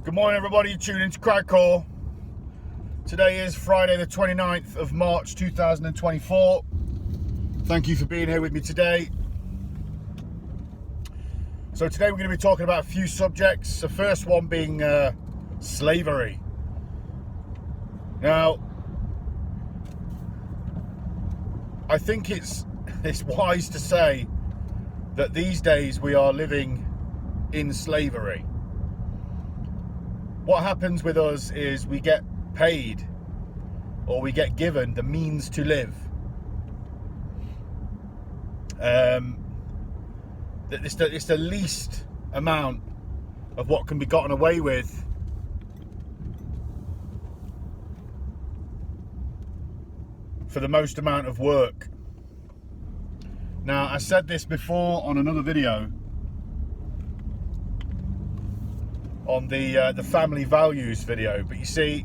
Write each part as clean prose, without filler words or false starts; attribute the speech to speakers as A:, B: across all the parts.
A: Good morning, everybody. You're tuning into Crag. Today is Friday the 29th of March 2024. Thank you for being here with me today. So today we're going to be talking about a few subjects. The first one being slavery. Now, I think it's wise to say that these days we are living in slavery. What happens with us is we get paid or we get given the means to live. It's the least amount of what can be gotten away with for the most amount of work. Now, I said this before on another video on the family values video, but you see,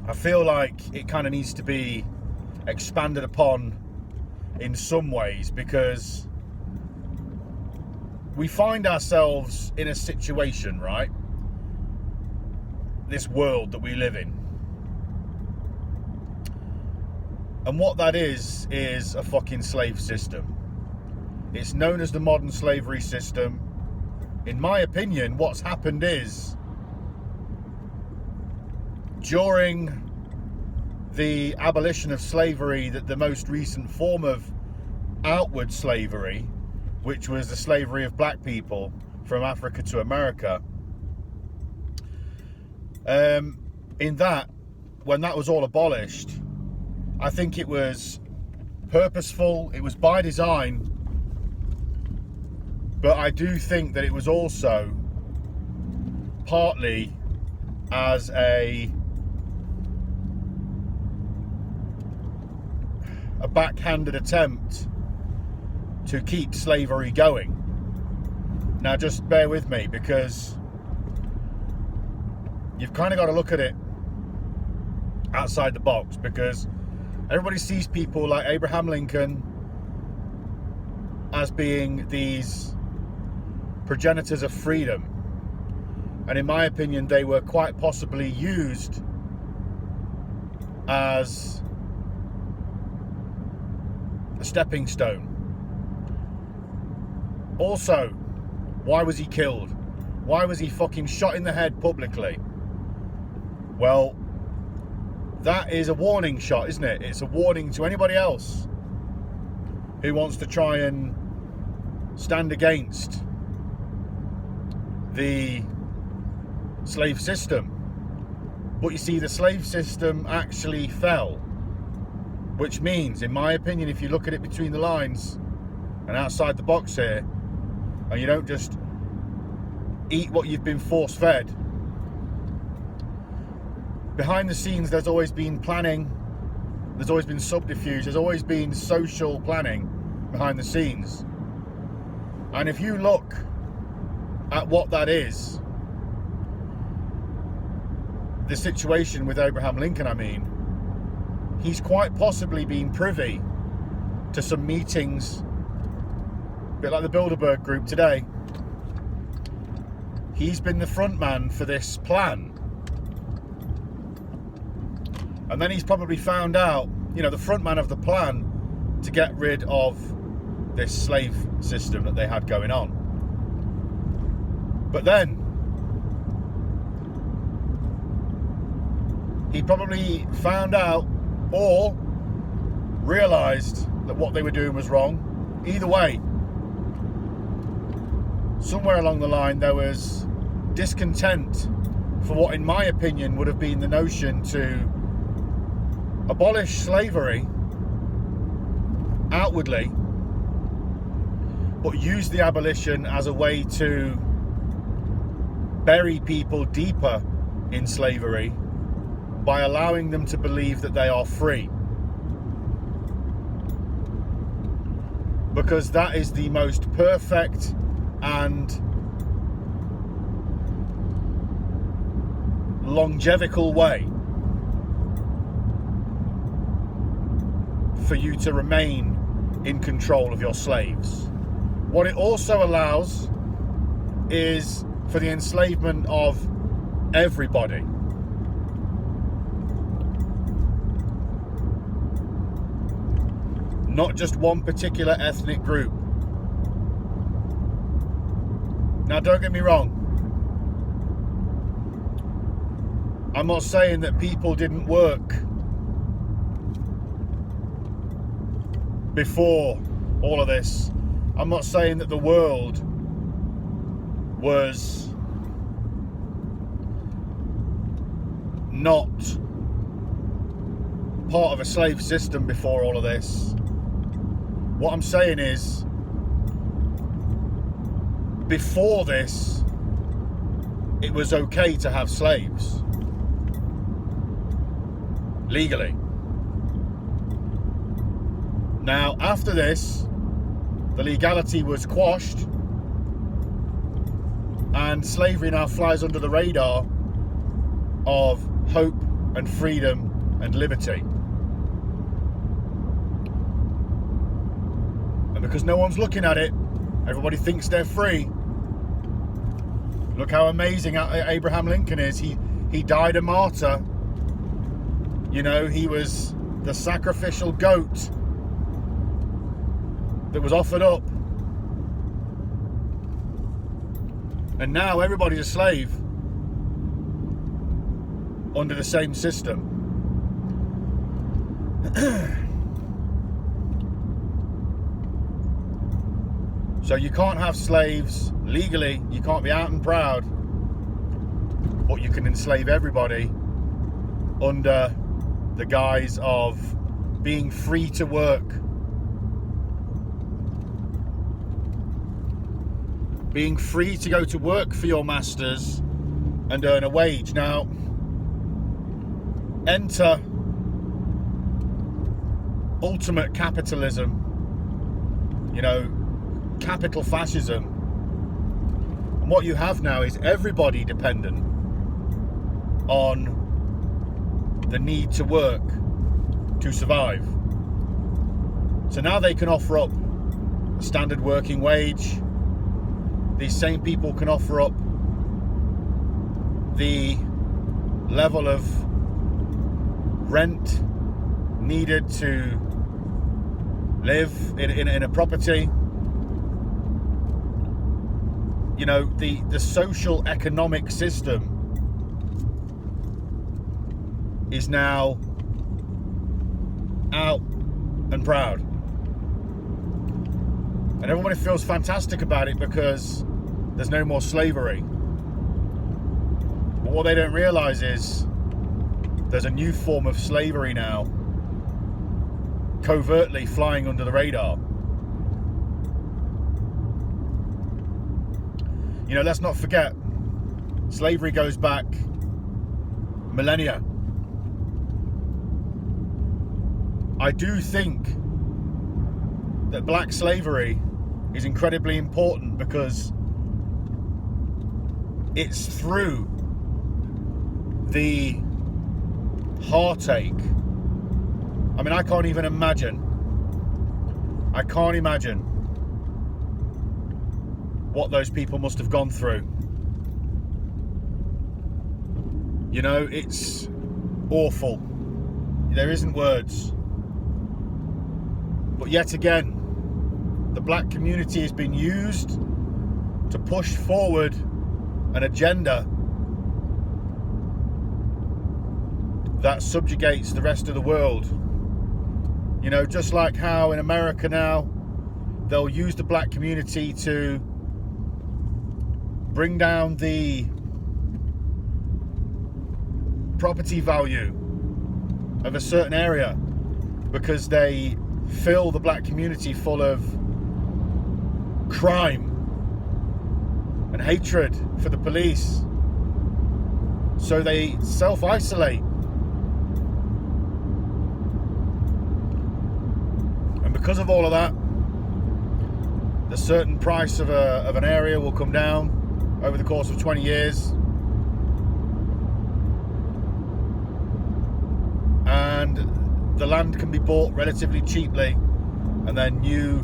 A: I feel like it kind of needs to be expanded upon in some ways, because we find ourselves in a situation, right? This world that we live in. And what that is a fucking slave system. It's known as the modern slavery system. In my opinion, what's happened is, during the abolition of slavery, that the most recent form of outward slavery, which was the slavery of black people from Africa to America, in that, when that was all abolished, I think it was purposeful, it was by design, but I do think that it was also partly as a backhanded attempt to keep slavery going. Now, just bear with me, because you've kind of got to look at it outside the box, because everybody sees people like Abraham Lincoln as being these progenitors of freedom, and in my opinion they were quite possibly used as a stepping stone. Also, why was he killed? Why was he fucking shot in the head publicly? Well, that is a warning shot, isn't it? It's a warning to anybody else who wants to try and stand against the slave system. But you see, the slave system actually fell, which means, in my opinion, if you look at it between the lines and outside the box here, and you don't just eat what you've been force-fed, behind the scenes there's always been planning, there's always been subterfuge, there's always been social planning behind the scenes. And if you look at what that is, the situation with Abraham Lincoln, I mean, he's quite possibly been privy to some meetings, a bit like the Bilderberg group today. He's been the front man for this plan. And then he's probably found out, the front man of the plan to get rid of this slave system that they had going on. But then he probably found out or realised that what they were doing was wrong. Either way, somewhere along the line there was discontent for what, in my opinion, would have been the notion to abolish slavery outwardly, but use the abolition as a way to bury people deeper in slavery by allowing them to believe that they are free. Because that is the most perfect and longevical way for you to remain in control of your slaves. What it also allows is for the enslavement of everybody. Not just one particular ethnic group. Now, don't get me wrong. I'm not saying that people didn't work before all of this. I'm not saying that the world was not part of a slave system before all of this. What I'm saying is, before this, it was okay to have slaves legally. Now, after this, the legality was quashed, and slavery now flies under the radar of hope and freedom and liberty. And because no one's looking at it, everybody thinks they're free. Look how amazing Abraham Lincoln is. He died a martyr. You know, he was the sacrificial goat that was offered up. And now everybody's a slave under the same system. So you can't have slaves legally, you can't be out and proud, but you can enslave everybody under the guise of being free to work. Being free to go to work for your masters and earn a wage. Now, enter ultimate capitalism, you know, capital fascism. And what you have now is everybody dependent on the need to work to survive. So now they can offer up a standard working wage. These same people can offer up the level of rent needed to live in a property. You know, the social economic system is now out and proud. And everybody feels fantastic about it because there's no more slavery. But what they don't realize is there's a new form of slavery now, covertly flying under the radar. You know, let's not forget, slavery goes back millennia. I do think that black slavery is incredibly important because it's through the heartache. I mean, I can't imagine what those people must have gone through. You know, it's awful. There isn't words. But yet again, the black community has been used to push forward an agenda that subjugates the rest of the world. You know, just like how in America now, they'll use the black community to bring down the property value of a certain area because they fill the black community full of crime and hatred for the police. So they self-isolate. And because of all of that, the certain price of an area will come down over the course of 20 years. And the land can be bought relatively cheaply, and then new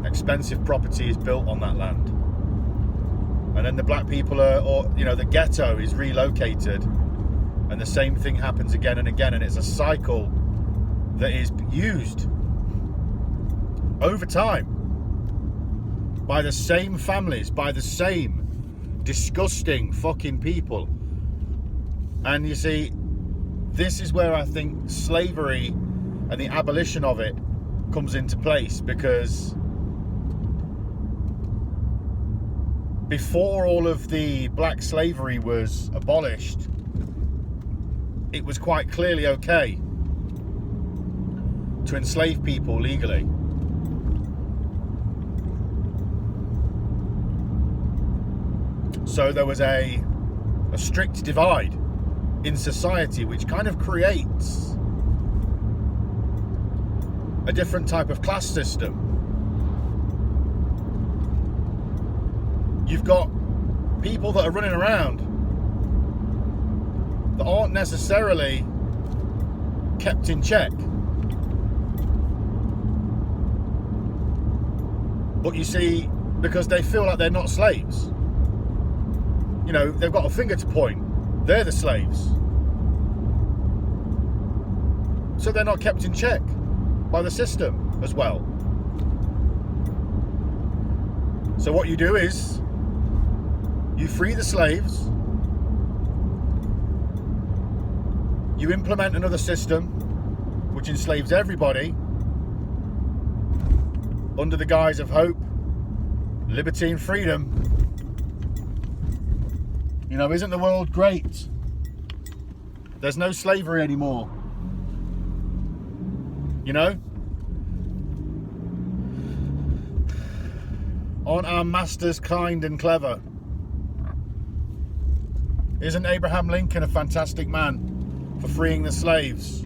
A: expensive property is built on that land. And And then the black people are, or you know, the ghetto is relocated, and the same thing happens again and again, and it's a cycle that is used over time by the same families, by the same disgusting fucking people. And you see, this is where I think slavery and the abolition of it comes into place, because before all of the black slavery was abolished, it was quite clearly okay to enslave people legally. So there was a strict divide in society, which kind of creates a different type of class system. You've got people that are running around that aren't necessarily kept in check. But you see, because they feel like they're not slaves, you know, they've got a finger to point. They're the slaves. So they're not kept in check by the system as well. So what you do is you free the slaves, you implement another system which enslaves everybody under the guise of hope, liberty and freedom. You know, isn't the world great? There's no slavery anymore. You know? Aren't our masters kind and clever? Isn't Abraham Lincoln a fantastic man for freeing the slaves?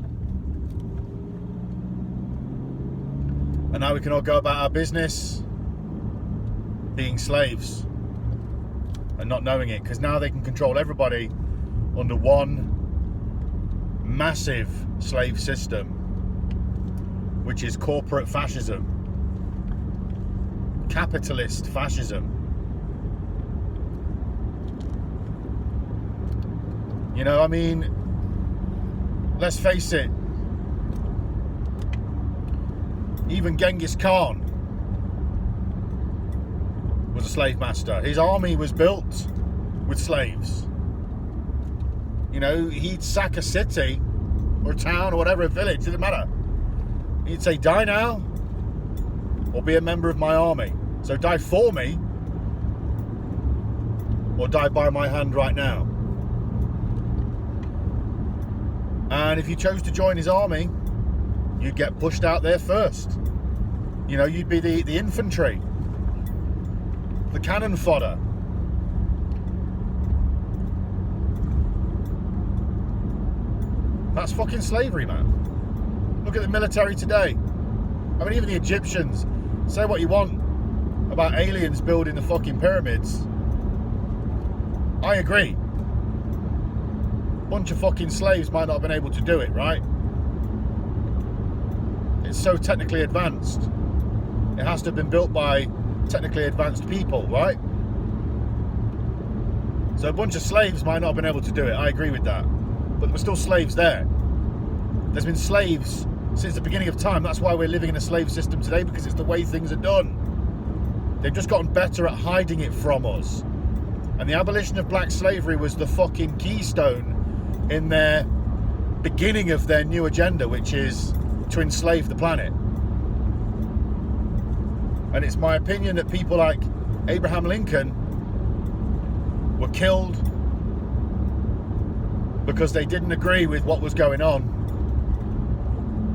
A: And now we can all go about our business being slaves and not knowing it, because now they can control everybody under one massive slave system, which is corporate fascism, capitalist fascism. You know, I mean, let's face it, even Genghis Khan was a slave master. His army was built with slaves. You know, he'd sack a city or a town or whatever, a village, didn't matter. He'd say, die now or be a member of my army. So die for me or die by my hand right now. And if you chose to join his army, you'd get pushed out there first. You know, you'd be the infantry, the cannon fodder. That's fucking slavery, man. Look at the military today. I mean, even the Egyptians, say what you want about aliens building the fucking pyramids. I agree. Bunch of fucking slaves might not have been able to do it, right? It's so technically advanced. It has to have been built by technically advanced people, right? So a bunch of slaves might not have been able to do it. I agree with that. But there were still slaves there. There's been slaves since the beginning of time. That's why we're living in a slave system today, because it's the way things are done. They've just gotten better at hiding it from us. And the abolition of black slavery was the fucking keystone in their beginning of their new agenda, which is to enslave the planet. And it's my opinion that people like Abraham Lincoln were killed because they didn't agree with what was going on.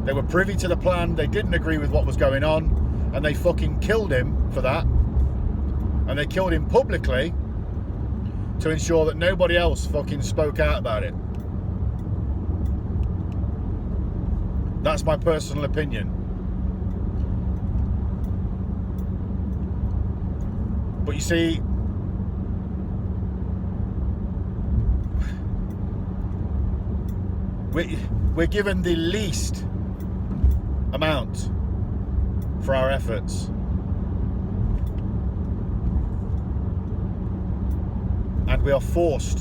A: They were privy to the plan, they didn't agree with what was going on, and they fucking killed him for that. And they killed him publicly to ensure that nobody else fucking spoke out about it. That's my personal opinion. But you see, we're given the least amount for our efforts. and we are forced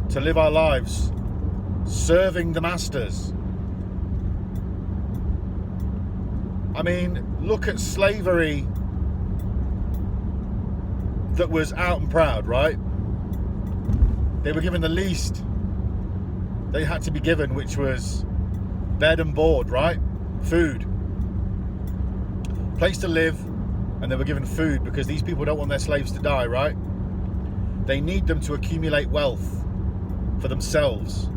A: to live our lives serving the masters. I mean, look at slavery that was out and proud, right? They were given the least they had to be given, which was bed and board, right? Food. Place to live, and they were given food because these people don't want their slaves to die, right? They need them to accumulate wealth for themselves.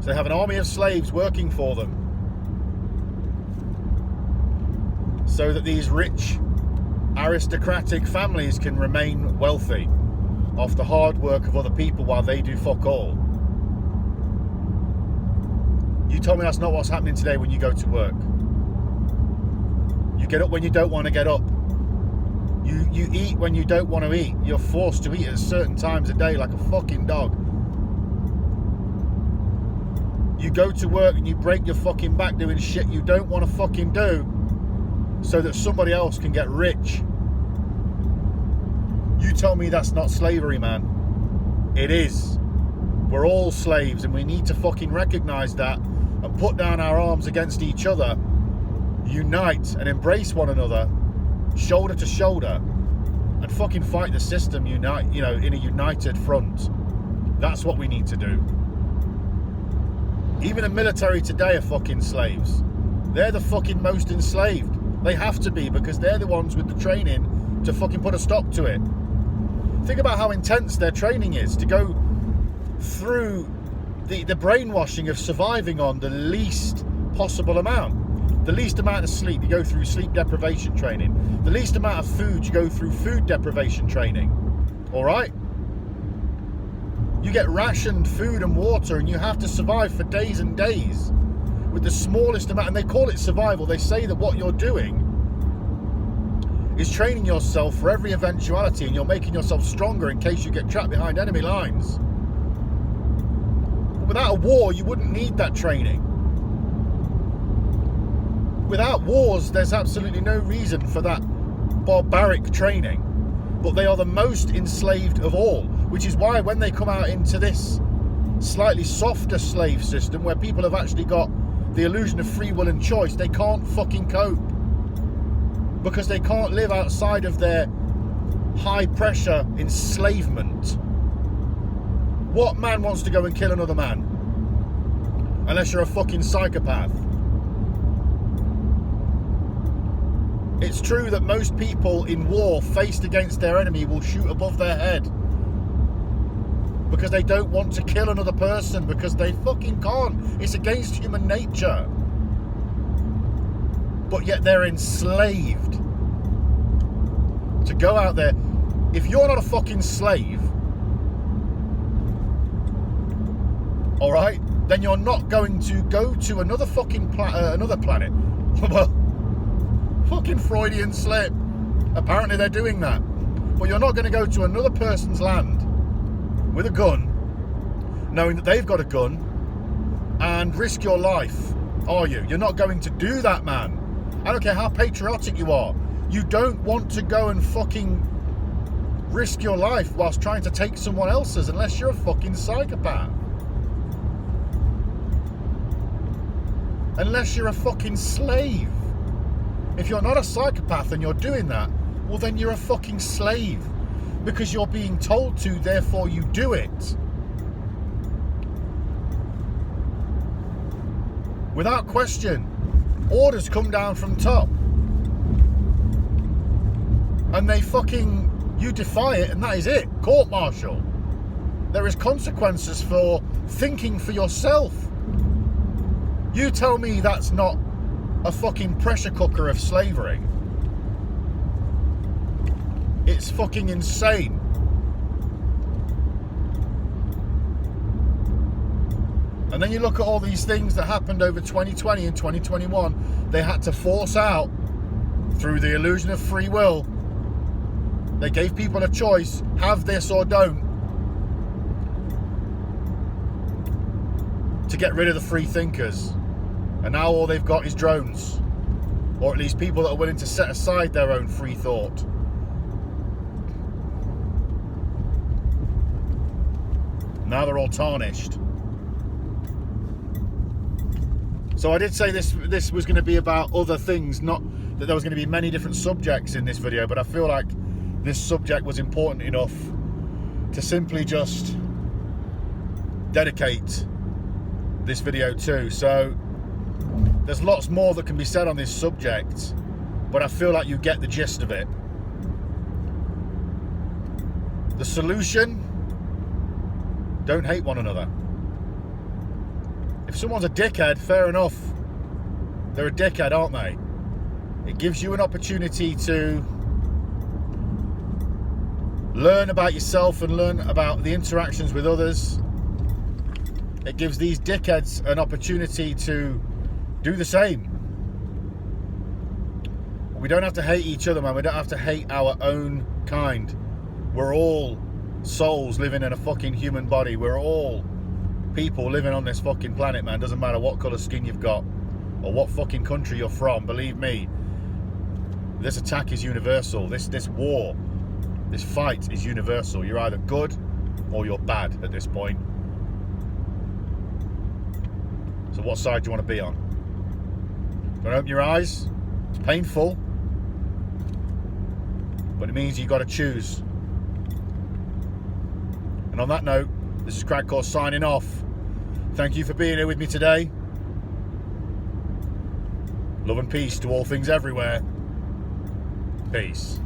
A: So they have an army of slaves working for them so that these rich aristocratic families can remain wealthy off the hard work of other people while they do fuck all. You tell me that's not what's happening today when you go to work. You get up when you don't want to get up. You eat when you don't want to eat. You're forced to eat at certain times a day like a fucking dog. You go to work and you break your fucking back doing shit you don't want to fucking do so that somebody else can get rich. You tell me that's not slavery, man. It is. We're all slaves, and we need to fucking recognize that and put down our arms against each other, unite and embrace one another, shoulder to shoulder, and fucking fight the system in a united front. That's what we need to do. Even the military today are fucking slaves. They're the fucking most enslaved. They have to be, because they're the ones with the training to fucking put a stop to it. Think about how intense their training is, to go through the brainwashing of surviving on the least possible amount. The least amount of sleep, you go through sleep deprivation training. The least amount of food, you go through food deprivation training. All right? You get rationed food and water, and you have to survive for days and days with the smallest amount. And they call it survival. They say that what you're doing is training yourself for every eventuality, and you're making yourself stronger in case you get trapped behind enemy lines. But without a war, you wouldn't need that training. Without wars, there's absolutely no reason for that barbaric training. But they are the most enslaved of all, which is why when they come out into this slightly softer slave system where people have actually got the illusion of free will and choice, they can't fucking cope. Because they can't live outside of their high pressure enslavement. What man wants to go and kill another man? Unless you're a fucking psychopath. It's true that most people in war faced against their enemy will shoot above their head because they don't want to kill another person, because they fucking can't. It's against human nature. But yet they're enslaved to go out there. If you're not a fucking slave, all right, then you're not going to go to another fucking another planet. Well, fucking Freudian slip. Apparently they're doing that. But you're not going to go to another person's land with a gun, knowing that they've got a gun, and risk your life, are you? You're not going to do that, man. I don't care how patriotic you are. You don't want to go and fucking risk your life whilst trying to take someone else's, unless you're a fucking psychopath. Unless you're a fucking slave. If you're not a psychopath and you're doing that, well then you're a fucking slave. Because you're being told to, therefore you do it. Without question. Orders come down from top. And you defy it, and that is it. Court-martial. There is consequences for thinking for yourself. You tell me that's not a fucking pressure cooker of slavery. It's fucking insane. And then you look at all these things that happened over 2020 and 2021. They had to force out through the illusion of free will. They gave people a choice, have this or don't, to get rid of the free thinkers. And now all they've got is drones. Or at least people that are willing to set aside their own free thought. Now they're all tarnished. So I did say this was going to be about other things, not that there was going to be many different subjects in this video, but I feel like this subject was important enough to simply just dedicate this video to. So there's lots more that can be said on this subject, but I feel like you get the gist of it. The solution: don't hate one another. If someone's a dickhead, fair enough. They're a dickhead, aren't they? It gives you an opportunity to learn about yourself and learn about the interactions with others. It gives these dickheads an opportunity to do the same. We don't have to hate each other, man. We don't have to hate our own kind. We're all souls living in a fucking human body. We're all people living on this fucking planet, man. Doesn't matter what colour skin you've got or what fucking country you're from. Believe me, this attack is universal. This war, this fight is universal. You're either good or you're bad at this point. So what side do you want to be on? Don't open your eyes. It's painful, but it means you've got to choose. And on that note, this is Crag signing off. Thank you for being here with me today. Love and peace to all things everywhere. Peace.